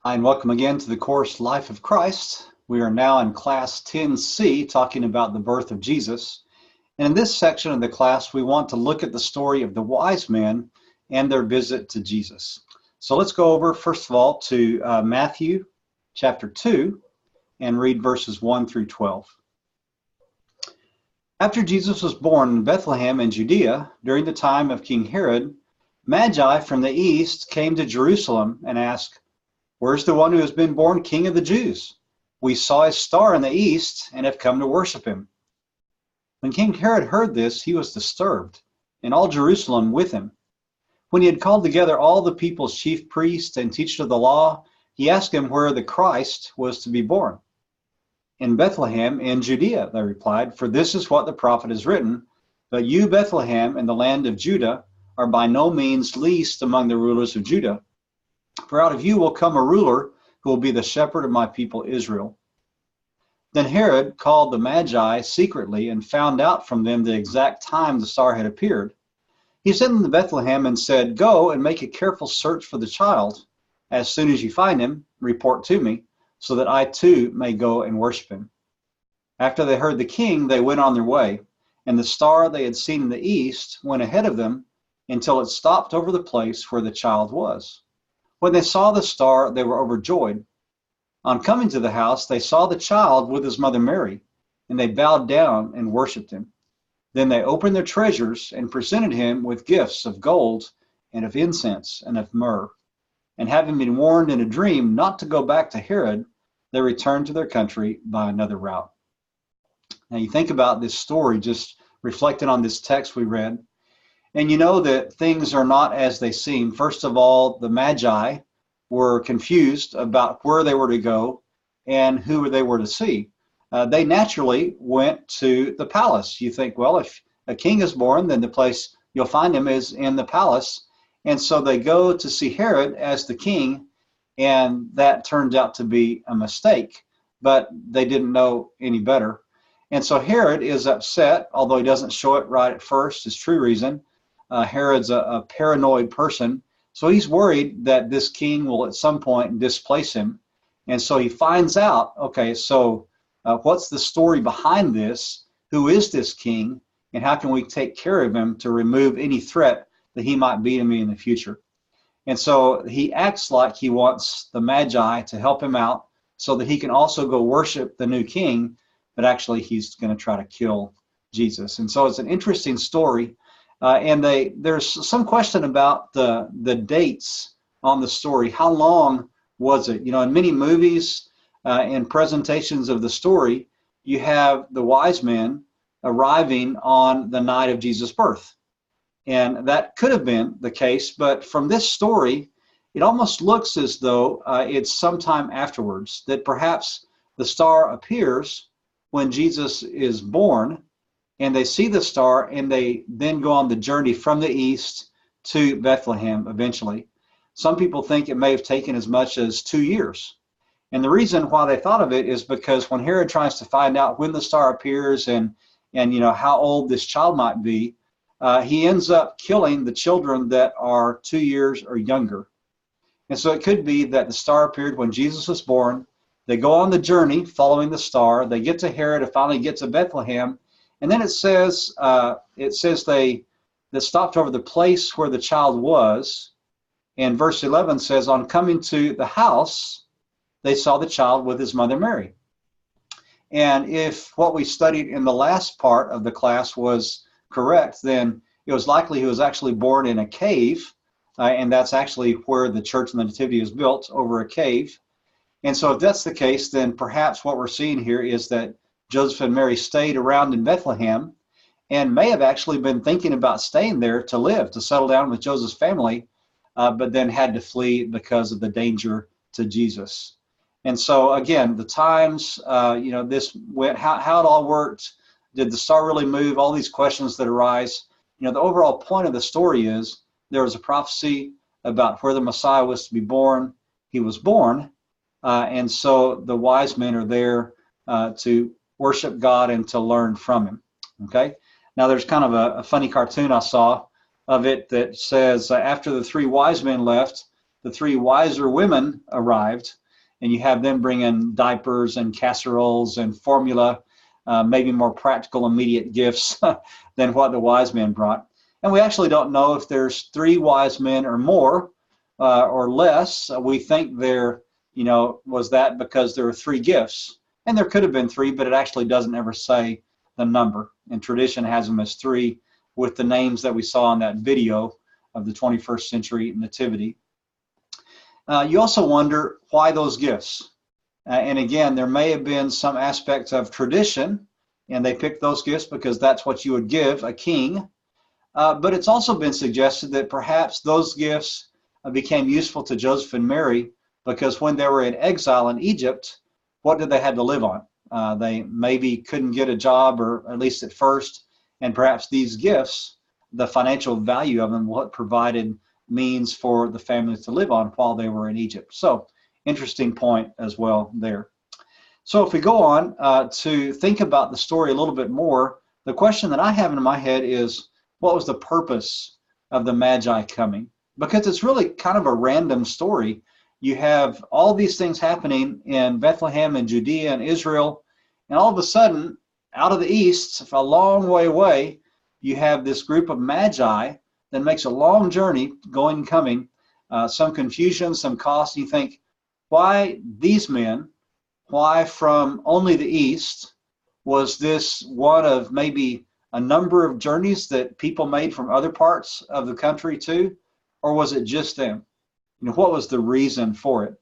Hi, and welcome again to the course Life of Christ. We are now in class 10C, talking about the birth of Jesus. And in this section of the class, we want to look at the story of the wise men and their visit to Jesus. So let's go over, first of all, to Matthew chapter 2 and read verses 1 through 12. After Jesus was born in Bethlehem in Judea, during the time of King Herod, Magi from the east came to Jerusalem and asked, "Where's the one who has been born King of the Jews? We saw his star in the east and have come to worship him." When King Herod heard this, he was disturbed, and all Jerusalem with him. When he had called together all the people's chief priests and teachers of the law, he asked them where the Christ was to be born. "In Bethlehem in Judea," they replied, "for this is what the prophet has written, but you, Bethlehem, in the land of Judah, are by no means least among the rulers of Judah. For out of you will come a ruler who will be the shepherd of my people Israel." Then Herod called the Magi secretly and found out from them the exact time the star had appeared. He sent them to Bethlehem and said, "Go and make a careful search for the child. As soon as you find him, report to me, so that I too may go and worship him." After they heard the king, they went on their way, and the star they had seen in the east went ahead of them until it stopped over the place where the child was. When they saw the star, they were overjoyed. On coming to the house, they saw the child with his mother Mary, and they bowed down and worshipped him. Then they opened their treasures and presented him with gifts of gold and of incense and of myrrh. And having been warned in a dream not to go back to Herod, they returned to their country by another route. Now you think about this story, just reflecting on this text we read, and you know that things are not as they seem. First of all, the Magi were confused about where they were to go and who they were to see. They naturally went to the palace. You think, well, if a king is born, then the place you'll find him is in the palace. And so they go to see Herod as the king, and that turns out to be a mistake, but they didn't know any better. And so Herod is upset, although he doesn't show it right at first, his true reason. Herod's a paranoid person, so he's worried that this king will at some point displace him. And so he finds out, okay, so what's the story behind this? Who is this king? And how can we take care of him to remove any threat that he might be to me in the future? And so he acts like he wants the Magi to help him out so that he can also go worship the new king, but actually he's going to try to kill Jesus. And so it's an interesting story. And there's some question about the dates on the story. How long was it? You know, in many movies and presentations of the story, you have the wise men arriving on the night of Jesus' birth. And that could have been the case, but from this story, it almost looks as though it's sometime afterwards, that perhaps the star appears when Jesus is born, and they see the star, and they then go on the journey from the east to Bethlehem eventually. Some people think it may have taken as much as 2 years. And the reason why they thought of it is because when Herod tries to find out when the star appears and you know how old this child might be, he ends up killing the children that are 2 years or younger. And so it could be that the star appeared when Jesus was born. They go on the journey following the star. They get to Herod and finally get to Bethlehem. And then it says they stopped over the place where the child was. And verse 11 says, on coming to the house, they saw the child with his mother Mary. And if what we studied in the last part of the class was correct, then it was likely he was actually born in a cave. And that's actually where the Church of the Nativity is built, over a cave. And so if that's the case, then perhaps what we're seeing here is that Joseph and Mary stayed around in Bethlehem and may have actually been thinking about staying there to live, to settle down with Joseph's family, but then had to flee because of the danger to Jesus. And so again, the times, this went, how it all worked, did the star really move, all these questions that arise. You know, the overall point of the story is there was a prophecy about where the Messiah was to be born. He was born, and so the wise men are there to worship God and to learn from him. Okay. Now there's kind of a funny cartoon I saw of it that says after the three wise men left, the three wiser women arrived, and you have them bring in diapers and casseroles and formula, maybe more practical, immediate gifts than what the wise men brought. And we actually don't know if there's three wise men or more or less. We think there, was that because there were three gifts. And there could have been three, but it actually doesn't ever say the number. And tradition has them as three with the names that we saw in that video of the 21st century nativity. You also wonder why those gifts. And again, there may have been some aspects of tradition, and they picked those gifts because that's what you would give a king. But it's also been suggested that perhaps those gifts became useful to Joseph and Mary because when they were in exile in Egypt, what did they have to live on? They maybe couldn't get a job, or at least at first, and perhaps these gifts, the financial value of them, what provided means for the families to live on while they were in Egypt. So, interesting point as well there. So if we go on to think about the story a little bit more, the question that I have in my head is, what was the purpose of the Magi coming? Because it's really kind of a random story. You have all these things happening in Bethlehem and Judea and Israel, and all of a sudden, out of the east, a long way away, you have this group of Magi that makes a long journey going and coming, some confusion, some cost. You think, why these men? Why from only the east? Was this one of maybe a number of journeys that people made from other parts of the country too? Or was it just them? What was the reason for it?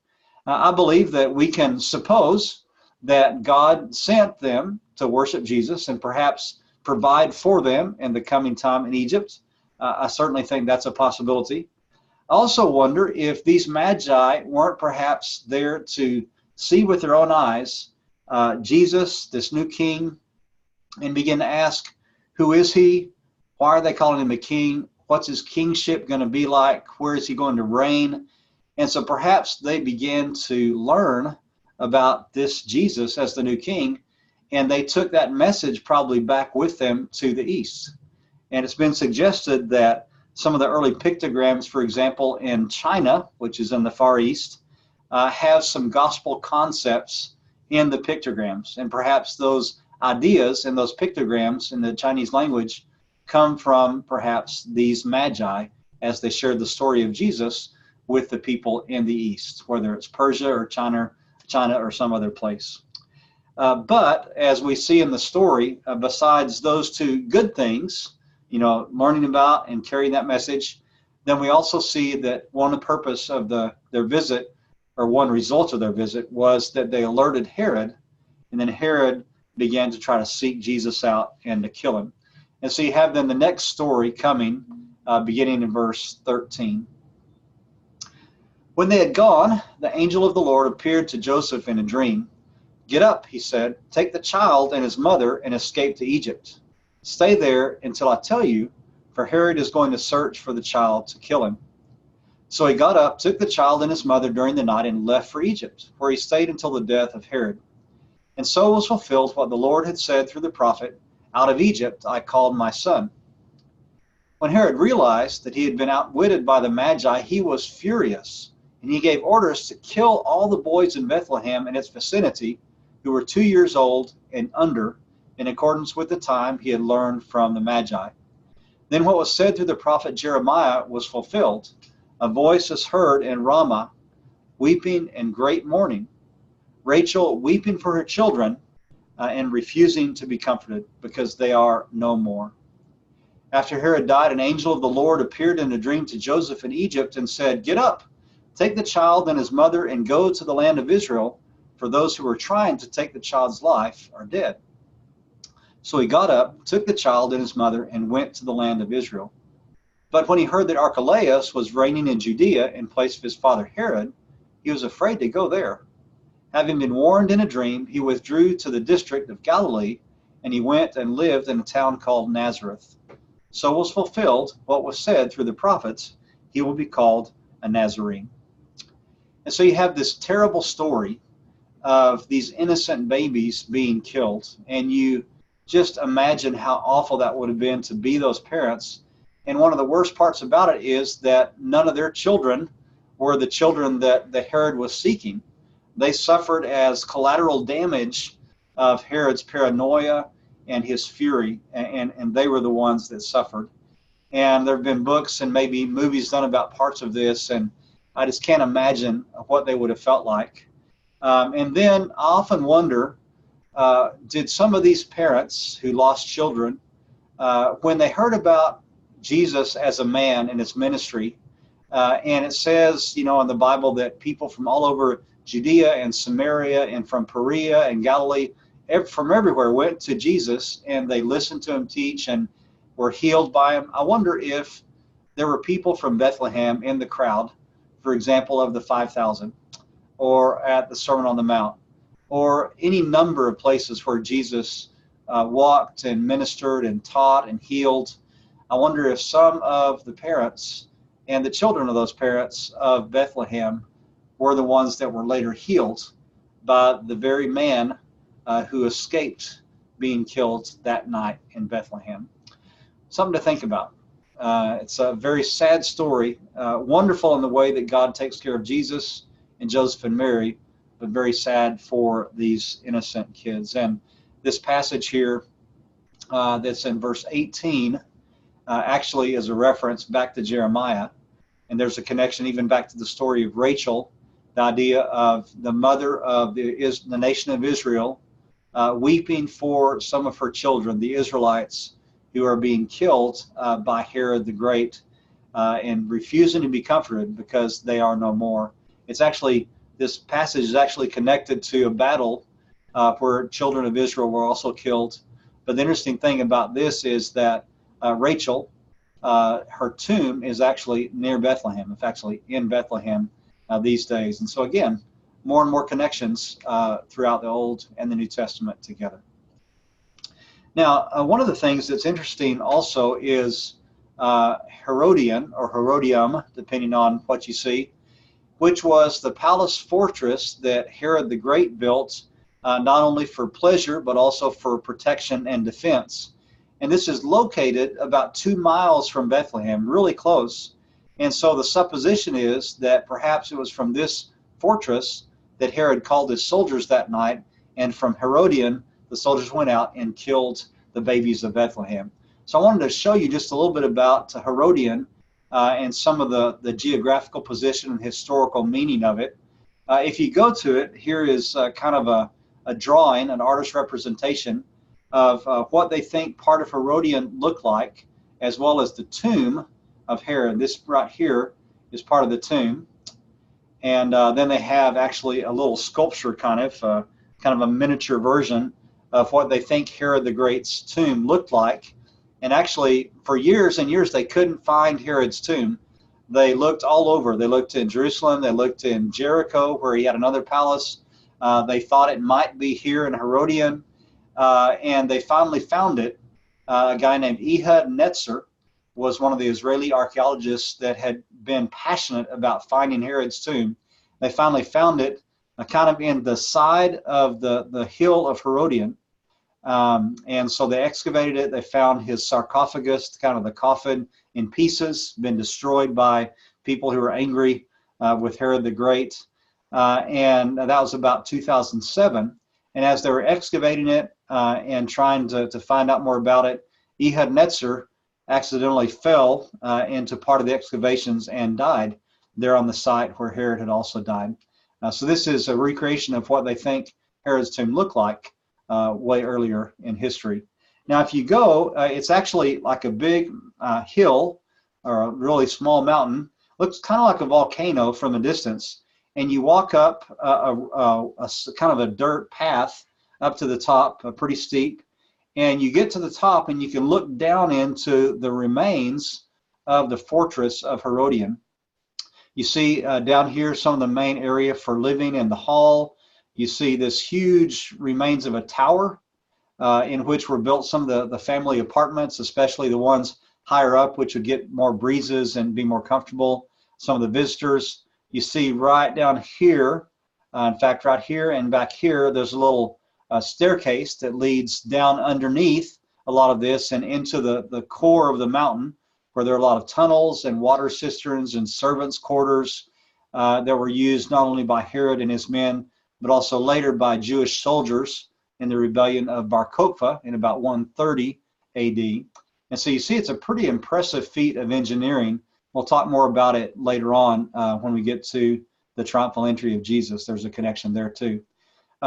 I believe that we can suppose that God sent them to worship Jesus and perhaps provide for them in the coming time in Egypt. I certainly think that's a possibility. I also wonder if these Magi weren't perhaps there to see with their own eyes Jesus, this new king, and begin to ask, who is he? Why are they calling him a king? What's his kingship going to be like? Where is he going to reign? And so perhaps they began to learn about this Jesus as the new king, and they took that message probably back with them to the east. And it's been suggested that some of the early pictograms, for example, in China, which is in the Far East, have some gospel concepts in the pictograms. And perhaps those ideas in those pictograms in the Chinese language come from perhaps these Magi as they shared the story of Jesus with the people in the East, whether it's Persia or China or some other place. But as we see in the story, besides those two good things, learning about and carrying that message, then we also see that one of the purpose of their visit, or one result of their visit, was that they alerted Herod, and then Herod began to try to seek Jesus out and to kill him. And so you have then the next story coming, beginning in verse 13. When they had gone, the angel of the Lord appeared to Joseph in a dream. "Get up," he said, "take the child and his mother and escape to Egypt. Stay there until I tell you, for Herod is going to search for the child to kill him." So he got up, took the child and his mother during the night, and left for Egypt, where he stayed until the death of Herod. And so was fulfilled what the Lord had said through the prophet, "Out of Egypt I called my son." When Herod realized that he had been outwitted by the Magi, he was furious, and he gave orders to kill all the boys in Bethlehem and its vicinity who were 2 years old and under, in accordance with the time he had learned from the Magi. Then what was said through the prophet Jeremiah was fulfilled. A voice is heard in Ramah, weeping and great mourning, Rachel weeping for her children and refusing to be comforted because they are no more. After Herod died, an angel of the Lord appeared in a dream to Joseph in Egypt and said, "Get up, take the child and his mother and go to the land of Israel, for those who were trying to take the child's life are dead." So he got up, took the child and his mother, and went to the land of Israel. But when he heard that Archelaus was reigning in Judea in place of his father Herod, he was afraid to go there. Having been warned in a dream, he withdrew to the district of Galilee, and he went and lived in a town called Nazareth. So was fulfilled what was said through the prophets, "He will be called a Nazarene." And so you have this terrible story of these innocent babies being killed, and you just imagine how awful that would have been to be those parents. And one of the worst parts about it is that none of their children were the children that the Herod was seeking. They suffered as collateral damage of Herod's paranoia and his fury, and they were the ones that suffered. And there have been books and maybe movies done about parts of this, and I just can't imagine what they would have felt like. And then I often wonder, did some of these parents who lost children, when they heard about Jesus as a man and his ministry, and it says, in the Bible that people from all over Judea and Samaria and from Perea and Galilee, from everywhere went to Jesus and they listened to him teach and were healed by him. I wonder if there were people from Bethlehem in the crowd, for example, of the 5,000, or at the Sermon on the Mount, or any number of places where Jesus walked and ministered and taught and healed. I wonder if some of the parents and the children of those parents of Bethlehem were the ones that were later healed by the very man who escaped being killed that night in Bethlehem. Something to think about. It's a very sad story, wonderful in the way that God takes care of Jesus and Joseph and Mary, but very sad for these innocent kids. And this passage here that's in verse 18 actually is a reference back to Jeremiah. And there's a connection even back to the story of Rachel, the idea of the mother of the nation of Israel weeping for some of her children, the Israelites, who are being killed by Herod the Great and refusing to be comforted because they are no more. It's actually, this passage is actually connected to a battle where children of Israel were also killed. But the interesting thing about this is that Rachel, her tomb is actually near Bethlehem. It's actually in Bethlehem these days. And so again, more and more connections throughout the Old and the New Testament together. Now, one of the things that's interesting also is Herodion, or Herodium, depending on what you see, which was the palace fortress that Herod the Great built, not only for pleasure, but also for protection and defense. And this is located about 2 miles from Bethlehem, really close. And so the supposition is that perhaps it was from this fortress that Herod called his soldiers that night, and from Herodion, the soldiers went out and killed the babies of Bethlehem. So I wanted to show you just a little bit about Herodion and some of the geographical position and historical meaning of it. If you go to it, here is kind of a drawing, an artist's representation of what they think part of Herodion looked like, as well as the tomb of Herod. This right here is part of the tomb. And then they have actually a little sculpture, kind of a miniature version of what they think Herod the Great's tomb looked like. And actually, for years and years, they couldn't find Herod's tomb. They looked all over. They looked in Jerusalem. They looked in Jericho, where he had another palace. They thought it might be here in Herodion. And they finally found it. A guy named Ehud Netzer was one of the Israeli archaeologists that had been passionate about finding Herod's tomb. They finally found it kind of in the side of the hill of Herodion. And so they excavated it. They found his sarcophagus, kind of the coffin, in pieces, been destroyed by people who were angry with Herod the Great. And that was about 2007. And as they were excavating it and trying to find out more about it, Ehud Netzer accidentally fell into part of the excavations and died there on the site where Herod had also died. So this is a recreation of what they think Herod's tomb looked like way earlier in history. Now, if you go, it's actually like a big hill or a really small mountain. Looks kind of like a volcano from a distance. And you walk up a kind of a dirt path up to the top, pretty steep. And you get to the top and you can look down into the remains of the fortress of Herodion. You see down here some of the main area for living in the hall. You see this huge remains of a tower in which were built some of the family apartments, especially the ones higher up, which would get more breezes and be more comfortable. Some of the visitors. You see right down here, in fact, right here and back here, there's a little staircase that leads down underneath a lot of this and into the core of the mountain, where there are a lot of tunnels and water cisterns and servants' quarters. that were used not only by Herod and his men, but also later by Jewish soldiers in the rebellion of Bar Kokhba in about 130 AD. And so you see it's a pretty impressive feat of engineering. We'll talk more about it later on when we get to the triumphal entry of Jesus. There's a connection there too.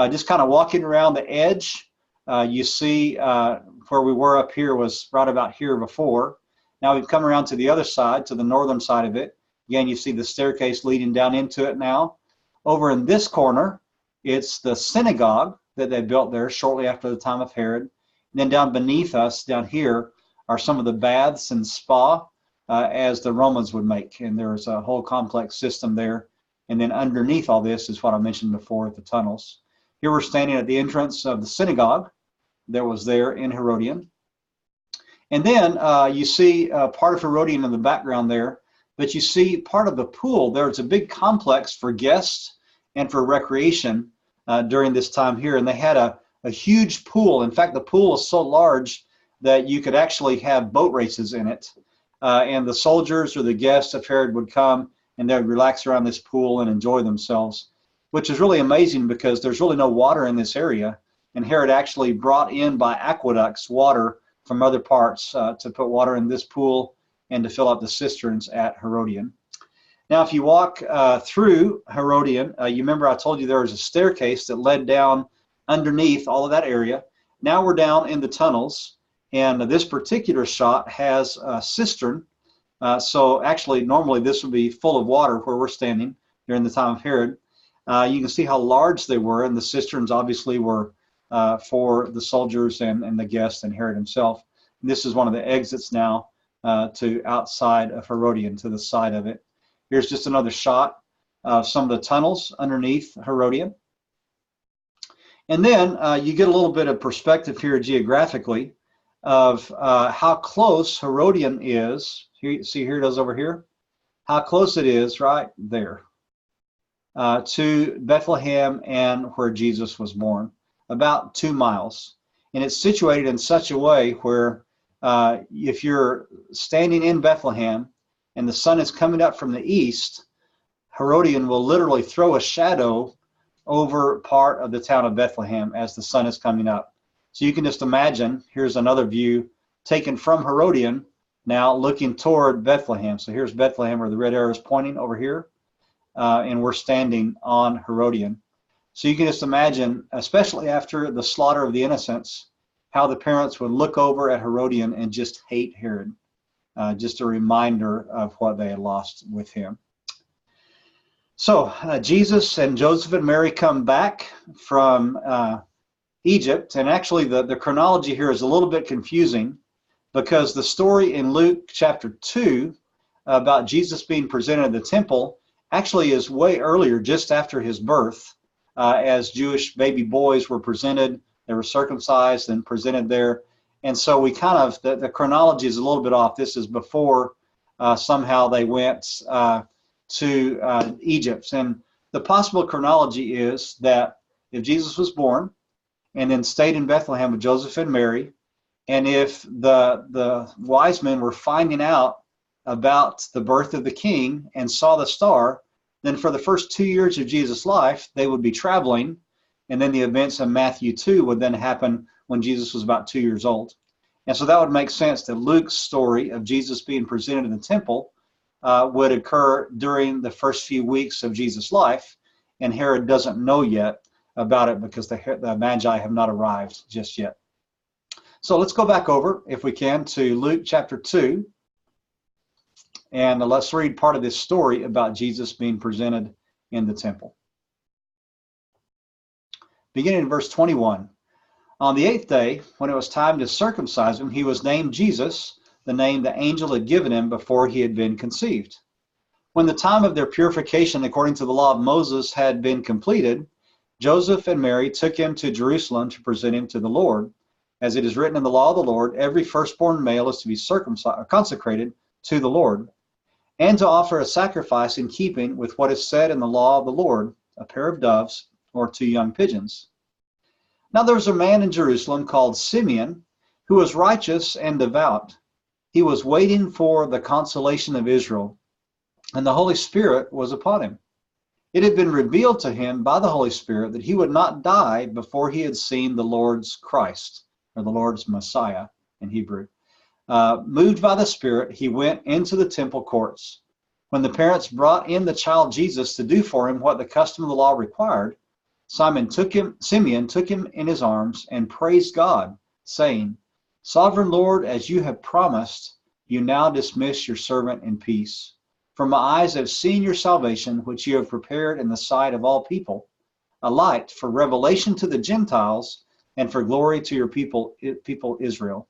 Just kind of walking around the edge, you see where we were up here was right about here before. Now we've come around to the other side, to the northern side of it. Again, you see the staircase leading down into it now. Over in this corner, it's the synagogue that they built there shortly after the time of Herod. And then down beneath us, down here, are some of the baths and spa as the Romans would make. And there's a whole complex system there. And then underneath all this is what I mentioned before at the tunnels. Here we're standing at the entrance of the synagogue that was there in Herodian. And then you see part of Herodian in the background there, but you see part of the pool. There's a big complex for guests and for recreation during this time here. And they had a huge pool. In fact, the pool was so large that you could actually have boat races in it. And the soldiers or the guests of Herod would come and they would relax around this pool and enjoy themselves, which is really amazing because there's really no water in this area. And Herod actually brought in by aqueducts water from other parts to put water in this pool and to fill up the cisterns at Herodian. Now, if you walk through Herodian, you remember I told you there was a staircase that led down underneath all of that area. Now we're down in the tunnels, and this particular shot has a cistern. So actually, normally this would be full of water where we're standing during the time of Herod. You can see how large they were, and the cisterns obviously were for the soldiers and the guests and Herod himself. And this is one of the exits now to outside of Herodian, to the side of it. Here's just another shot of some of the tunnels underneath Herodian. And then you get a little bit of perspective here geographically of how close Herodian is. Here, see, here it is over here. How close it is right there to Bethlehem and where Jesus was born, about 2 miles. And it's situated in such a way where if you're standing in Bethlehem and the sun is coming up from the east, Herodian will literally throw a shadow over part of the town of Bethlehem as the sun is coming up. So you can just imagine, here's another view taken from Herodian, now looking toward Bethlehem. So here's Bethlehem where the red arrow is pointing over here, and we're standing on Herodian. So you can just imagine, especially after the slaughter of the innocents, how the parents would look over at Herodian and just hate Herod. Just a reminder of what they had lost with him. So Jesus and Joseph and Mary come back from Egypt, and actually the chronology here is a little bit confusing because the story in Luke chapter 2 about Jesus being presented in the temple actually is way earlier, just after his birth, as Jewish baby boys were presented. They were circumcised and presented there. And so we kind of, the chronology is a little bit off. This is before somehow they went to Egypt. And the possible chronology is that if Jesus was born and then stayed in Bethlehem with Joseph and Mary, and if the wise men were finding out about the birth of the king and saw the star, then for the first 2 years of Jesus' life, they would be traveling, and then the events in Matthew 2 would then happen when Jesus was about 2 years old. And so that would make sense that Luke's story of Jesus being presented in the temple would occur during the first few weeks of Jesus' life, and Herod doesn't know yet about it because the Magi have not arrived just yet. So let's go back over, if we can, to Luke chapter 2, and let's read part of this story about Jesus being presented in the temple. Beginning in verse 21. On the 8th day, when it was time to circumcise him, he was named Jesus, the name the angel had given him before he had been conceived. When the time of their purification according to the law of Moses had been completed, Joseph and Mary took him to Jerusalem to present him to the Lord. As it is written in the law of the Lord, every firstborn male is to be circumcised, consecrated to the Lord, and to offer a sacrifice in keeping with what is said in the law of the Lord, a pair of doves or 2 young pigeons. Now there was a man in Jerusalem called Simeon, who was righteous and devout. He was waiting for the consolation of Israel, and the Holy Spirit was upon him. It had been revealed to him by the Holy Spirit that he would not die before he had seen the Lord's Christ, or the Lord's Messiah in Hebrew. Moved by the Spirit, he went into the temple courts. When the parents brought in the child Jesus to do for him what the custom of the law required, Simeon took him in his arms and praised God, saying, "Sovereign Lord, as you have promised, you now dismiss your servant in peace. For my eyes have seen your salvation, which you have prepared in the sight of all people, a light for revelation to the Gentiles and for glory to your people Israel."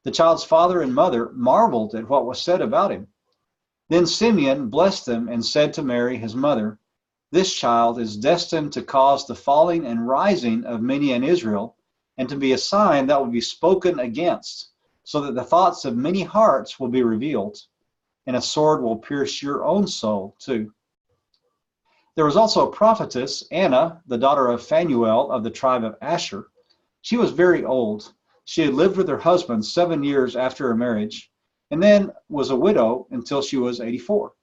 The child's father and mother marveled at what was said about him. Then Simeon blessed them and said to Mary, his mother, "This child is destined to cause the falling and rising of many in Israel, and to be a sign that will be spoken against, so that the thoughts of many hearts will be revealed, and a sword will pierce your own soul too." There was also a prophetess, Anna, the daughter of Phanuel of the tribe of Asher. She was very old. She had lived with her husband 7 years after her marriage, and then was a widow until she was 84.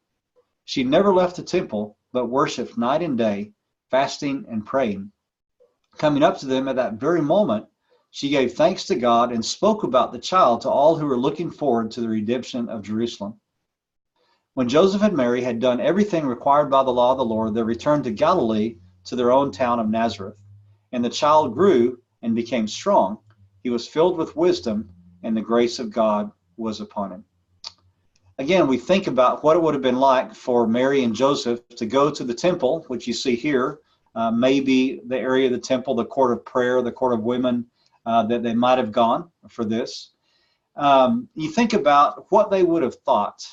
She never left the temple, but worshipped night and day, fasting and praying. Coming up to them at that very moment, she gave thanks to God and spoke about the child to all who were looking forward to the redemption of Jerusalem. When Joseph and Mary had done everything required by the law of the Lord, they returned to Galilee, to their own town of Nazareth. And the child grew and became strong. He was filled with wisdom, and the grace of God was upon him. Again, we think about what it would have been like for Mary and Joseph to go to the temple, which you see here, maybe the area of the temple, the court of prayer, the court of women, that they might have gone for this. You think about what they would have thought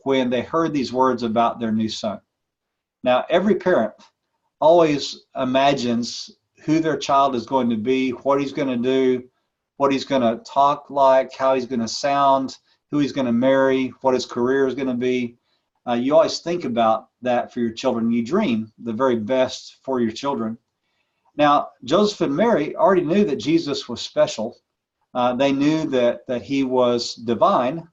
when they heard these words about their new son. Now, every parent always imagines who their child is going to be, what he's going to do, what he's going to talk like, how he's going to sound, who he's going to marry, what his career is going to be. You always think about that for your children. You dream the very best for your children. Now, Joseph and Mary already knew that Jesus was special. They knew that he was divine,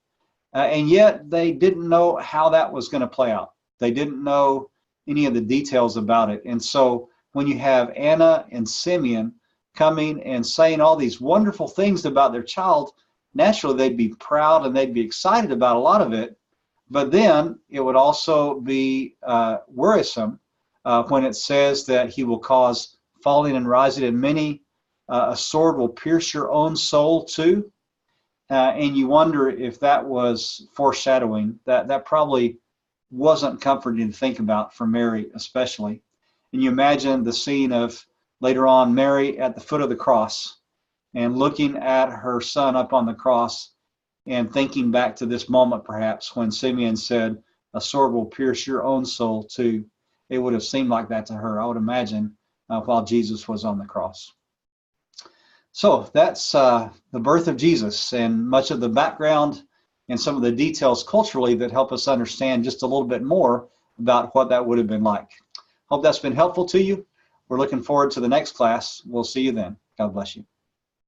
and yet they didn't know how that was going to play out. They didn't know any of the details about it. And so when you have Anna and Simeon coming and saying all these wonderful things about their child, naturally they'd be proud and they'd be excited about a lot of it. But then it would also be worrisome when it says that he will cause falling and rising in many. A sword will pierce your own soul too. And you wonder if that was foreshadowing. That probably wasn't comforting to think about for Mary especially. And you imagine the scene of later on Mary at the foot of the cross and looking at her son up on the cross and thinking back to this moment perhaps when Simeon said, "A sword will pierce your own soul too." It would have seemed like that to her, I would imagine, while Jesus was on the cross. So that's the birth of Jesus and much of the background and some of the details culturally that help us understand just a little bit more about what that would have been like. Hope that's been helpful to you. We're looking forward to the next class. We'll see you then. God bless you.